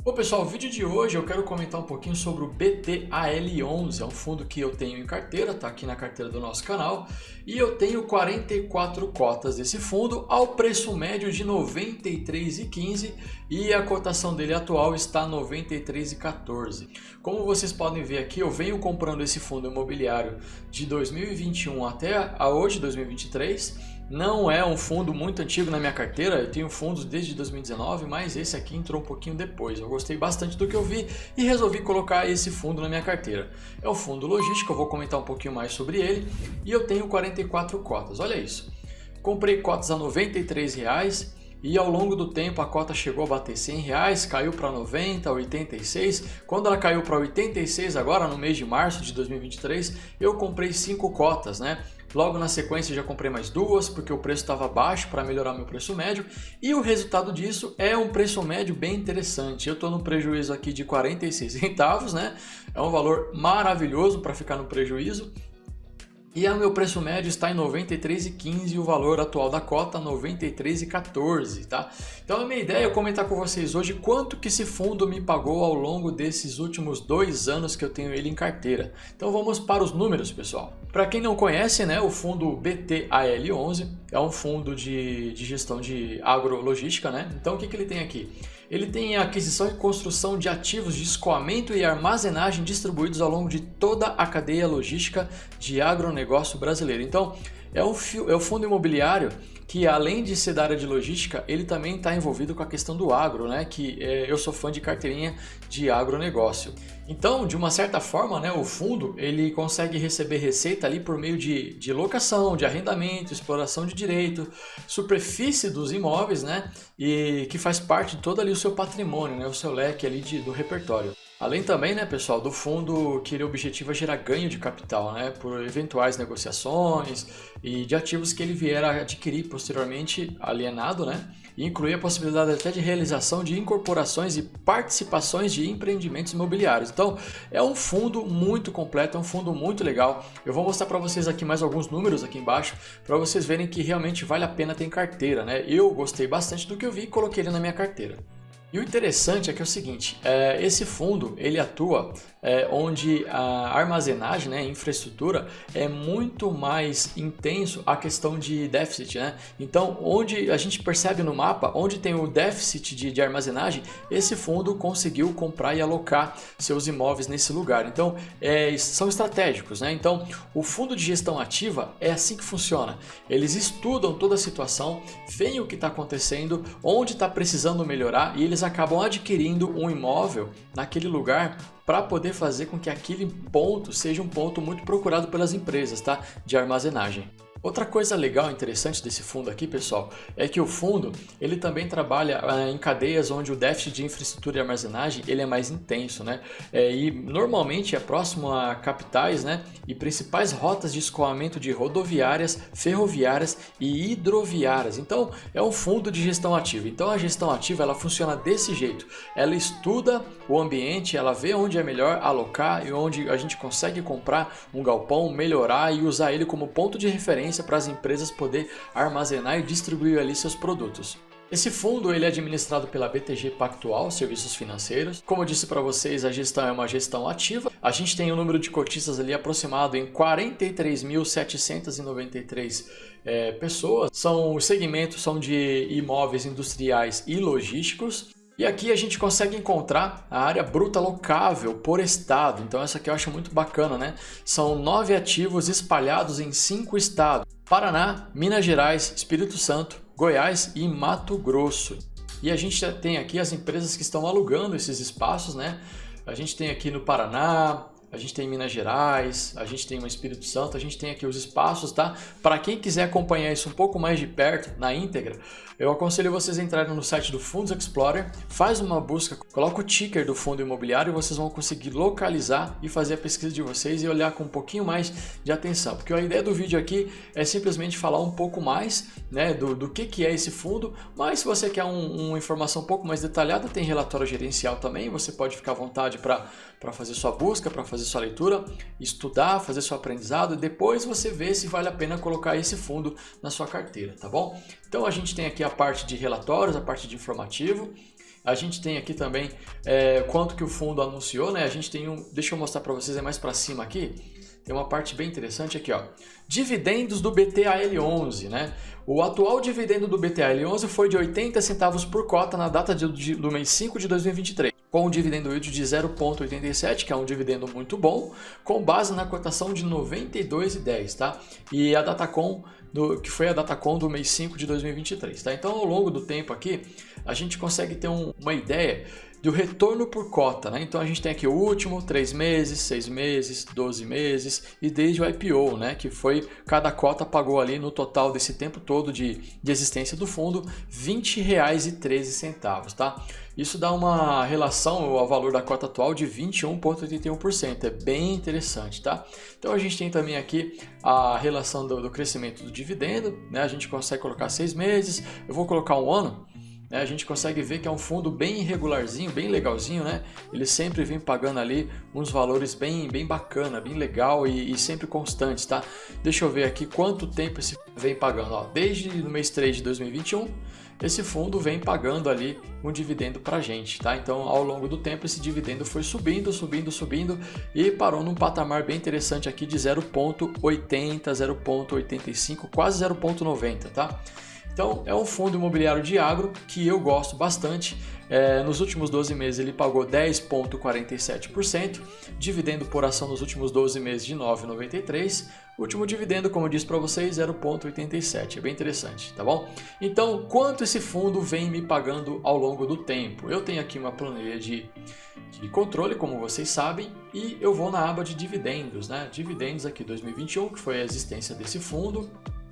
Bom pessoal, o vídeo de hoje eu quero comentar um pouquinho sobre o BTAL11, é um fundo que eu tenho em carteira, está aqui na carteira do nosso canal, e eu tenho 44 cotas desse fundo ao preço médio de R$ 93,15 e a cotação dele atual está R$ 93,14. Como vocês podem ver aqui, eu venho comprando esse fundo imobiliário de 2021 até a hoje, 2023. Não é um fundo muito antigo na minha carteira, eu tenho fundos desde 2019, mas esse aqui entrou um pouquinho depois. Eu gostei bastante do que eu vi e resolvi colocar esse fundo na minha carteira. É o fundo logístico, eu vou comentar um pouquinho mais sobre ele e eu tenho 44 cotas, olha isso. Comprei cotas a R$ 93,00 e ao longo do tempo a cota chegou a bater R$ 100, caiu para 90, 86. Quando ela caiu para 86 agora no mês de março de 2023, eu comprei 5 cotas, né? Logo na sequência já comprei mais 2 porque o preço estava baixo para melhorar meu preço médio e o resultado disso é um preço médio bem interessante. Eu estou no prejuízo aqui de 46 centavos, né? É um valor maravilhoso para ficar no prejuízo. E o meu preço médio está em R$ 93,15 e o valor atual da cota R$ 93,14, tá? Então a minha ideia é comentar com vocês hoje quanto que esse fundo me pagou ao longo desses últimos 2 anos que eu tenho ele em carteira. Então vamos para os números, pessoal. Para quem não conhece, né, o fundo BTAL11 é um fundo de gestão de agrologística, né? Então o que ele tem aqui? Ele tem a aquisição e construção de ativos de escoamento e armazenagem distribuídos ao longo de toda a cadeia logística de agronegócio brasileiro. Então, é o fundo imobiliário que, além de ser da área de logística, ele também está envolvido com a questão do agro, né? Eu sou fã de carteirinha de agronegócio. Então, de uma certa forma, né, o fundo ele consegue receber receita ali por meio de locação, de arrendamento, exploração de direito, superfície dos imóveis, né, e que faz parte de todo ali o seu patrimônio, né, o seu leque ali do repertório. Além também, né, pessoal, do fundo que ele objetiva gerar ganho de capital, né, por eventuais negociações e de ativos que ele vier a adquirir posteriormente alienado, né, e incluir a possibilidade até de realização de incorporações e participações de empreendimentos imobiliários. Então, é um fundo muito completo, é um fundo muito legal. Eu vou mostrar para vocês aqui mais alguns números aqui embaixo para vocês verem que realmente vale a pena ter em carteira, né? Eu gostei bastante do que eu vi e coloquei ele na minha carteira. E o interessante é que é o seguinte, esse fundo ele atua onde a armazenagem, né, infraestrutura é muito mais intenso a questão de déficit, né? Então, onde a gente percebe no mapa, onde tem o déficit de armazenagem, esse fundo conseguiu comprar e alocar seus imóveis nesse lugar. Então, são estratégicos, né? Então, o fundo de gestão ativa é assim que funciona. Eles estudam toda a situação, veem o que está acontecendo, onde está precisando melhorar e eles acabam adquirindo um imóvel naquele lugar para poder fazer com que aquele ponto seja um ponto muito procurado pelas empresas, tá? De armazenagem. Outra coisa legal e interessante desse fundo aqui, pessoal, é que o fundo ele também trabalha em cadeias onde o déficit de infraestrutura e armazenagem ele é mais intenso, né? E normalmente é próximo a capitais, né? E principais rotas de escoamento de rodoviárias, ferroviárias e hidroviárias. Então é um fundo de gestão ativa. Então a gestão ativa ela funciona desse jeito. Ela estuda o ambiente, ela vê onde é melhor alocar e onde a gente consegue comprar um galpão, melhorar e usar ele como ponto de referência para as empresas poder armazenar e distribuir ali seus produtos. Esse fundo ele é administrado pela BTG Pactual Serviços Financeiros. Como eu disse para vocês, a gestão é uma gestão ativa. A gente tem um número de cotistas ali aproximado em 43.793 pessoas. Os segmentos são de imóveis industriais e logísticos. E aqui a gente consegue encontrar a área bruta locável por estado. Então essa aqui eu acho muito bacana, né? São 9 ativos espalhados em 5 estados: Paraná, Minas Gerais, Espírito Santo, Goiás e Mato Grosso. E a gente tem aqui as empresas que estão alugando esses espaços, né? A gente tem aqui no Paraná, a gente tem em Minas Gerais, a gente tem no Espírito Santo, a gente tem aqui os espaços, tá? Para quem quiser acompanhar isso um pouco mais de perto, na íntegra, eu aconselho vocês a entrarem no site do Fundos Explorer, faz uma busca, coloca o ticker do fundo imobiliário e vocês vão conseguir localizar e fazer a pesquisa de vocês e olhar com um pouquinho mais de atenção. Porque a ideia do vídeo aqui é simplesmente falar um pouco mais, né, do que é esse fundo, mas se você quer uma informação um pouco mais detalhada, tem relatório gerencial também, você pode ficar à vontade para fazer sua busca, para fazer sua leitura, estudar, fazer seu aprendizado e depois você vê se vale a pena colocar esse fundo na sua carteira, tá bom? Então a gente tem aqui a parte de relatórios, a parte de informativo A gente tem aqui também quanto que o fundo anunciou, né? A gente tem deixa eu mostrar para vocês, é mais para cima aqui. Tem uma parte bem interessante aqui, ó. Dividendos do BTAL11, né? O atual dividendo do BTAL11 foi de 80 centavos por cota na data do mês 5 de 2023, com um dividendo yield de 0,87, que é um dividendo muito bom, com base na cotação de 92,10, tá? E a Datacom, que foi a Datacom do mês 5 de 2023, tá? Então, ao longo do tempo aqui, a gente consegue ter uma ideia do retorno por cota, né? Então a gente tem aqui o último, 3 meses, 6 meses, 12 meses e desde o IPO, né? Que foi, cada cota pagou ali no total desse tempo todo de existência do fundo, R$ 20,13, tá? Isso dá uma relação ao valor da cota atual de 21,81%, é bem interessante, tá? Então a gente tem também aqui a relação do crescimento do dividendo, né? A gente consegue colocar 6 meses, eu vou colocar um ano. A gente consegue ver que é um fundo bem regularzinho, bem legalzinho, né? Ele sempre vem pagando ali uns valores bem bacana, bem legal e sempre constantes, tá? Deixa eu ver aqui quanto tempo esse vem pagando. Ó, desde o mês 3 de 2021, esse fundo vem pagando ali um dividendo pra gente, tá? Então, ao longo do tempo, esse dividendo foi subindo e parou num patamar bem interessante aqui de 0,80, 0,85, quase 0,90, tá? Então, é um fundo imobiliário de agro que eu gosto bastante. Nos últimos 12 meses ele pagou 10,47%, dividendo por ação nos últimos 12 meses de R$ 9,93%, último dividendo, como eu disse para vocês, 0,87%, é bem interessante, tá bom? Então, quanto esse fundo vem me pagando ao longo do tempo? Eu tenho aqui uma planilha de controle, como vocês sabem, e eu vou na aba de dividendos, né? Dividendos aqui 2021, que foi a existência desse fundo.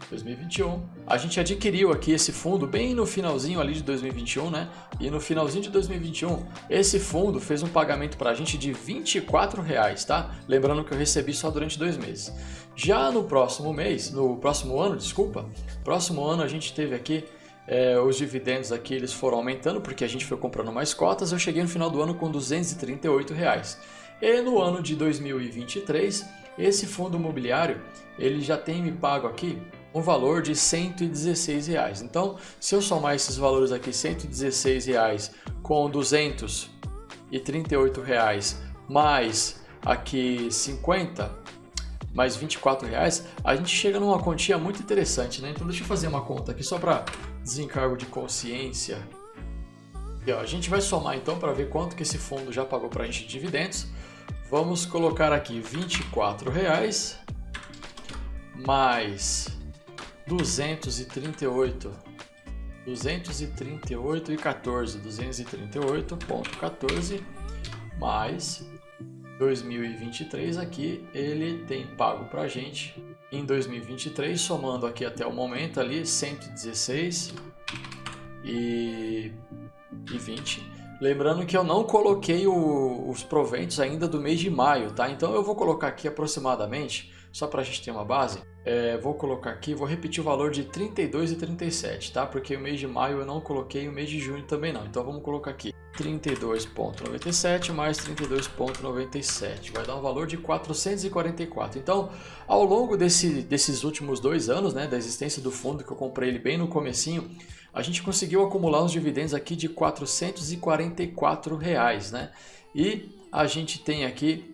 2021. A gente adquiriu aqui esse fundo bem no finalzinho ali de 2021, né? E no finalzinho de 2021, esse fundo fez um pagamento para a gente de R$ 24,00, tá? Lembrando que eu recebi só durante 2 meses. Já no próximo ano a gente teve aqui os dividendos aqui, eles foram aumentando porque a gente foi comprando mais cotas. Eu cheguei no final do ano com R$ 238,00. E no ano de 2023, esse fundo imobiliário, ele já tem me pago aqui um valor de R$ 116,00. Então, se eu somar esses valores aqui, R$ 116,00 com R$ 238,00 mais aqui 50, mais R$ 24,00, a gente chega numa quantia muito interessante, né? Então, deixa eu fazer uma conta aqui só para desencargo de consciência. E, ó, a gente vai somar então para ver quanto que esse fundo já pagou para a gente de dividendos. Vamos colocar aqui R$ 24,00 mais 238,14 mais 2023 aqui, ele tem pago pra gente em 2023, somando aqui até o momento ali 116 e 20. Lembrando que eu não coloquei os proventos ainda do mês de maio, tá? Então eu vou colocar aqui aproximadamente, só para a gente ter uma base, vou colocar aqui, vou repetir o valor de R$ 32,37, tá? Porque o mês de maio eu não coloquei, o mês de junho também não. Então vamos colocar aqui 32,97 mais 32,97, vai dar um valor de 444. Então, ao longo desses últimos 2 anos, né, da existência do fundo, que eu comprei ele bem no comecinho, a gente conseguiu acumular uns dividendos aqui de R$ 444,00, né? E a gente tem aqui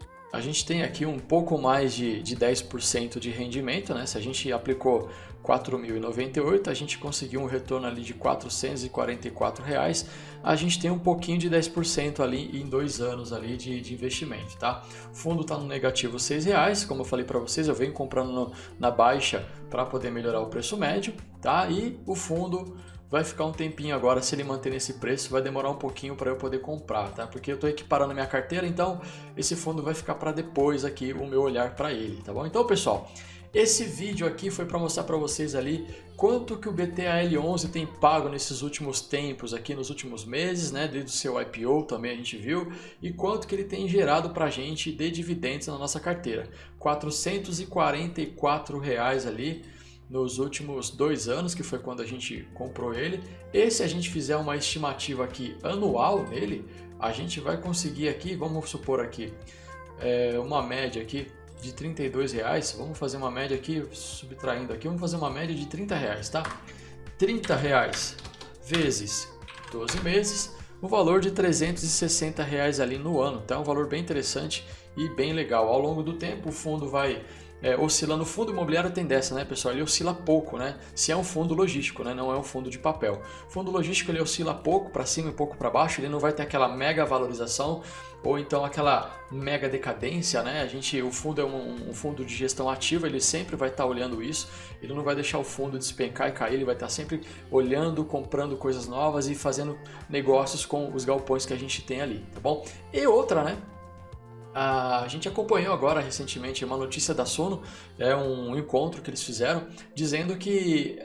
um pouco mais de 10% de rendimento, né? Se a gente aplicou R$ 4.098, a gente conseguiu um retorno ali de R$ 444,00. A gente tem um pouquinho de 10% ali em 2 anos ali de investimento, tá? O fundo está no negativo R$ 6,00, como eu falei para vocês, eu venho comprando na baixa para poder melhorar o preço médio, tá? E o fundo vai ficar um tempinho agora, se ele manter nesse preço, vai demorar um pouquinho para eu poder comprar, tá? Porque eu estou equiparando a minha carteira, então esse fundo vai ficar para depois aqui o meu olhar para ele, tá bom? Então, pessoal, esse vídeo aqui foi para mostrar para vocês ali quanto que o BTAL11 tem pago nesses últimos tempos aqui, nos últimos meses, né? Desde o seu IPO também a gente viu, e quanto que ele tem gerado para a gente de dividendos na nossa carteira. R$ 444,00 ali nos últimos 2 anos, que foi quando a gente comprou ele. E se a gente fizer uma estimativa aqui anual nele, a gente vai conseguir aqui, vamos supor aqui, uma média aqui de R$ 32,00. Vamos fazer uma média aqui, subtraindo aqui, vamos fazer uma média de R$ 30,00, tá? R$ 30,00 vezes 12 meses no valor de R$360 ali no ano. Então é um valor bem interessante e bem legal. Ao longo do tempo o fundo vai oscilando. O fundo imobiliário tem dessa, né, pessoal? Ele oscila pouco, né? Se é um fundo logístico, né? Não é um fundo de papel. O fundo logístico ele oscila pouco para cima e pouco para baixo. Ele não vai ter aquela mega valorização ou então aquela mega decadência, né? O fundo é um fundo de gestão ativa. Ele sempre vai estar olhando isso. Ele não vai deixar o fundo despencar e cair. Ele vai estar sempre olhando, comprando coisas novas e fazendo negócios com os galpões que a gente tem ali, tá bom? E outra, né? A gente acompanhou agora recentemente uma notícia da Suno, um encontro que eles fizeram, dizendo que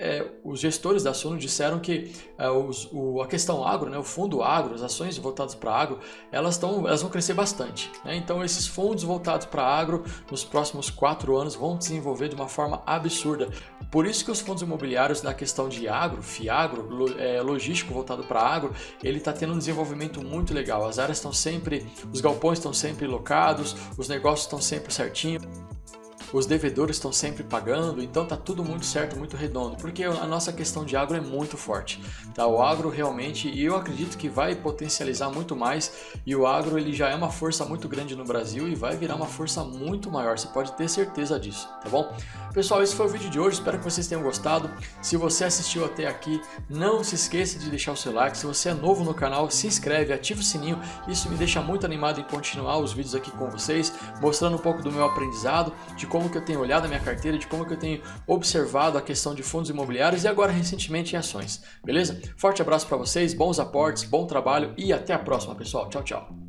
os gestores da Suno disseram que a questão agro, né, o fundo agro, as ações voltadas para agro, elas vão crescer bastante, né? Então esses fundos voltados para agro nos próximos 4 anos vão desenvolver de uma forma absurda. Por isso que os fundos imobiliários na questão de agro, FIAGRO, logístico voltado para agro, ele está tendo um desenvolvimento muito legal. As áreas estão sempre, os galpões estão sempre locados, os negócios estão sempre certinhos, os devedores estão sempre pagando, então tá tudo muito certo, muito redondo, porque a nossa questão de agro é muito forte, tá? O agro realmente, e eu acredito que vai potencializar muito mais, e o agro ele já é uma força muito grande no Brasil e vai virar uma força muito maior, você pode ter certeza disso, tá bom? Pessoal, esse foi o vídeo de hoje, espero que vocês tenham gostado. Se você assistiu até aqui, não se esqueça de deixar o seu like. Se você é novo no canal, se inscreve, ativa o sininho, isso me deixa muito animado em continuar os vídeos aqui com vocês, mostrando um pouco do meu aprendizado, de como que eu tenho olhado a minha carteira, de como que eu tenho observado a questão de fundos imobiliários e agora recentemente em ações, beleza? Forte abraço para vocês, bons aportes, bom trabalho e até a próxima, pessoal. Tchau, tchau.